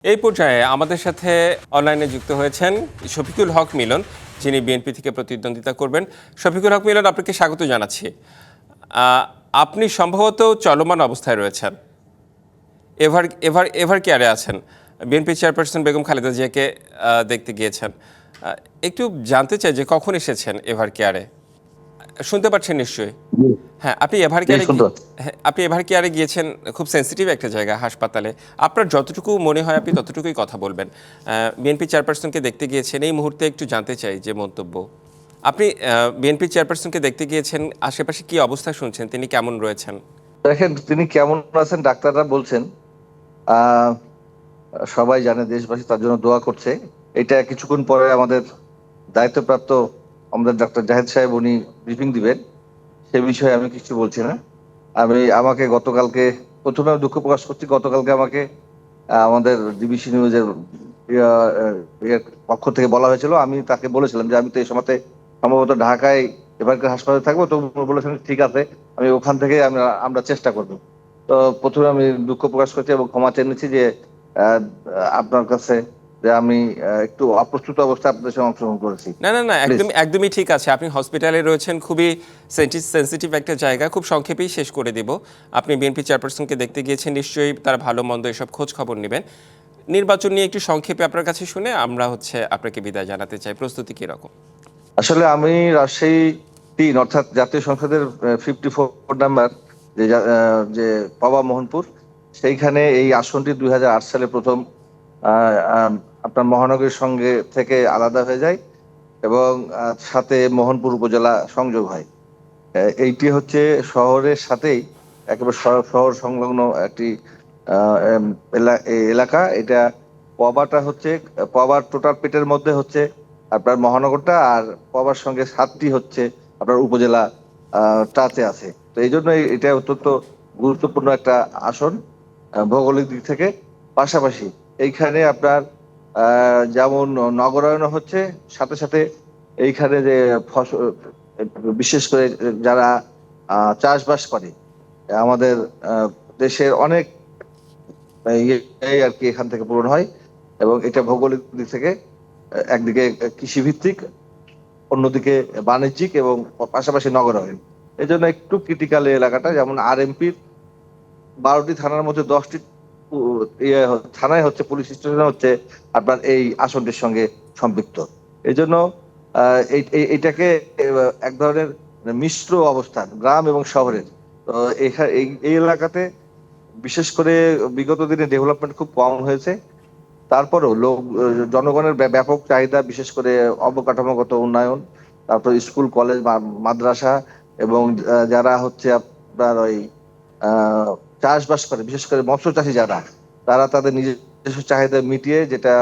এই পর্যায়ে আমাদের সাথে অনলাইনে যুক্ত হয়েছেন শফিকুল হক মিলন, যিনি বিএনপি থেকে প্রতিদ্বন্দ্বিতা করবেন। শফিকুল হক মিলন, আপনাকে স্বাগত জানাচ্ছি। আপনি সম্ভবত চলমান অবস্থায় রয়েছেন, এভার এভার এভার কেয়ারে আছেন, বিএনপি চেয়ারপারসন বেগম খালেদা জিয়াকে দেখতে গিয়েছেন। একটু জানতে চাই যে কখন এসেছেন এভার কেয়ারে, শুনতে পাচ্ছেন নিশ্চয়ই? জি, হ্যাঁ, আপনি জি, শুনতে পাচ্ছি। আপনি এভার কেয়ারে গিয়েছেন, খুব সেনসিটিভ একটা জায়গা হাসপাতালে। আপনার যতটুকু মনে হয় আপনি ততটুকুই কথা বলবেন। বিএনপি চেয়ারপারসনকে দেখতে গিয়েছেন, এই মুহূর্তে একটু জানতে চাই যে মন্তব্য। আপনি বিএনপি চেয়ারপারসনকে দেখতে গিয়েছেন, আশেপাশে কি অবস্থা শুনছেন, তিনি কেমন রয়েছেন? দেখেন, তিনি কেমন আছেন ডাক্তাররা বলছেন। আহ সবাই জানে, দেশবাসী তার জন্য দোয়া করছে। এটা কিছুক্ষণ পরে আমাদের দায়িত্বপ্রাপ্ত আমাদের ডক্টর জাহেদ সাহেব উনি ব্রিফিং দিবেন। সে বিষয়ে আমি কিছু বলছি না। আমাকে গতকালকে, প্রথমে আমি দুঃখ প্রকাশ করছি, গতকালকে আমাকে আমাদের ডিবিসি নিউজের পক্ষ থেকে বলা হয়েছিল। আমি তাকে বলেছিলাম যে আমি তো এই সময়তে সম্ভবত ঢাকায় এবারকার হাসপাতালে থাকবো, তো উনি বলেছেন ঠিক আছে, আমি ওখান থেকে আমরা চেষ্টা করবো। তো প্রথমে আমি দুঃখ প্রকাশ করছি এবং ক্ষমা চেয়ে নিচ্ছি যে আহ, আপনার কাছে, যে আমি একটু অপ্রস্তুত অবস্থায় আপনাদের সঙ্গে অংশগ্রহণ করেছি। না, না, না, প্লিজ। একদমই ঠিক আছে। আপনি হসপিটালে রয়েছেন, খুবই সেনসিটিভ একটা জায়গা। খুব সংক্ষেপেই শেষ করে দিব। আপনি বিএনপি চেয়ারপারসনকে দেখতে গিয়েছেন, নিশ্চয়ই তার ভালো মন্দ এসব খোঁজ খবর নেবেন। নির্বাচন নিয়ে একটু সংক্ষেপে আপনার কাছে শুনে আমরা আপনাকে বিদায় জানাতে চাই। প্রস্তুতি কিরকম? আসলে আমি রাজশাহী 3 অর্থাৎ জাতীয় সংসদের 54 নাম্বার যে পাবা মোহনপুর, সেইখানে এই আসনটি 2008 সালে প্রথম আহ, আহ, আপনার মহানগরীর সঙ্গে থেকে আলাদা হয়ে যায় এবং সাথে মোহনপুর উপজেলা সংযোগ হয়। এইটি হচ্ছে শহরের সাথেই, একেবারে শহর সংলগ্ন একটি এই এলাকা। এটা পবাটা হচ্ছে, পবার টোটাল পেটের মধ্যে হচ্ছে আপনার মহানগরটা, আর পবার সঙ্গে 7টি হচ্ছে আপনার উপজেলা টাচে আছে। তো এই জন্য এটা অত্যন্ত গুরুত্বপূর্ণ একটা আসন ভৌগোলিক দিক থেকে। পাশাপাশি এইখানে আপনার যেমন নগরায়ন হচ্ছে, সাথে সাথে এইখানে যে ফসল, বিশেষ করে যারা চাষবাস করে, আমাদের দেশের অনেক আর কি এখান থেকে পূরণ হয়। এবং এটা ভৌগোলিক দিক থেকে একদিকে কৃষি ভিত্তিক, অন্যদিকে বাণিজ্যিক এবং পাশাপাশি নগরায়ন। এই জন্য একটু ক্রিটিক্যাল এলাকাটা। যেমন আরএমপির 12টি থানার মধ্যে 10টি থানায় হচ্ছে, পুলিশ স্টেশন হচ্ছে আপনার এই আসনটির সঙ্গে সম্পৃক্ত। এই জন্য এইটাকে এক ধরনের মিশ্র অবস্থান, গ্রাম এবং শহরের। তো এই এলাকাতে বিশেষ করে বিগত দিনে ডেভেলপমেন্ট খুব কম হয়েছে। তারপরেও জনগণের ব্যাপক চাহিদা, বিশেষ করে অবকাঠামোগত উন্নয়ন, তারপর স্কুল কলেজ মাদ্রাসা, এবং যারা হচ্ছে আপনার ওই চাষবাস করে, বিশেষ করে মৎস্য চাষী যারা, তারা তাদের নিজস্ব চাহিদা মিটিয়ে যেটা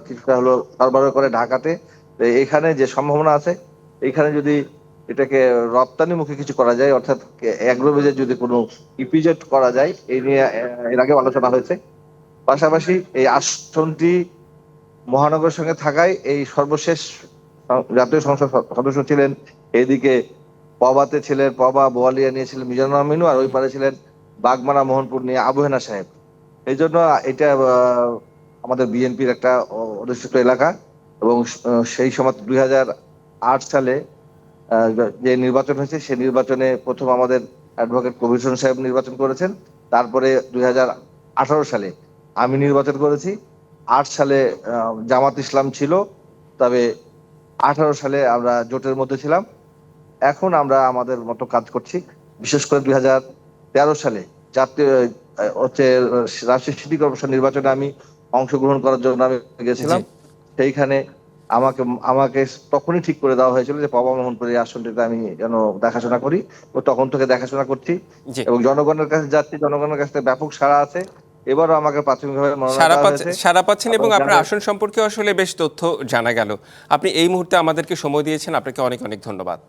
কিছুটা হলো সরবরাহ করে ঢাকাতে। তো এখানে যে সম্ভাবনা আছে, এখানে যদি এটাকে রপ্তানিমুখী কিছু করা যায়, অর্থাৎ অ্যাগ্রোবেজের যদি কোনো ইপিজেড করা যায়, এই নিয়ে এর আগে আলোচনা হয়েছে। পাশাপাশি এই আসনটি মহানগরের সঙ্গে থাকায় এই সর্বশেষ জাতীয় সংসদ সদস্য ছিলেন এদিকে পবাতে ছিলেন, পবা বোয়ালিয়া নিয়েছিলেন মিজানুর আমিনু, আর ওই পারে ছিলেন বাগমারা মোহনপুর নিয়ে আবু হেনা সাহেব। এই জন্য এটা আমাদের বিএনপির একটা অধিষ্ঠিত এলাকা। এবং সেই সময় 2008 সালে যে নির্বাচন হয়েছে, সেই নির্বাচনে প্রথম আমাদের অ্যাডভোকেট কবির হোসেন সাহেব নির্বাচন করেছেন। তারপরে 2018 সালে আমি নির্বাচন করেছি। 8 সালে জামাত ইসলাম ছিল, তবে 18 সালে আমরা জোটের মধ্যে ছিলাম। এখন আমরা আমাদের মতো কাজ করছি। বিশেষ করে 2013 সালে জাতীয় হচ্ছে রাজশাহী সিটি কর্পোরেশন নির্বাচনে আমি অংশগ্রহণ করার জন্য আমি জি, গেছিলাম। সেইখানে আমাকে আমাকে তখনই ঠিক করে দেওয়া হয়েছিল যে পাবা মোহনপুর এই আসনটিতে আমি যেন দেখাশোনা করি। ও তখন থেকে দেখাশোনা করছি জি। এবং জনগণের কাছে যাচ্ছি। জনগণের কাছে ব্যাপক সাড়া আছে। এবারও আমাকে প্রাথমিকভাবে মনোনয়ন দেওয়া হয়েছে। সাড়া পাচ্ছেন এবং আপনারা আপনার জানেন। আসন সম্পর্কে আসলে বেশ তথ্য জানা গেল। আপনি এই মুহূর্তে আমাদেরকে সময় দিয়েছেন, আপনাকে অনেক অনেক ধন্যবাদ।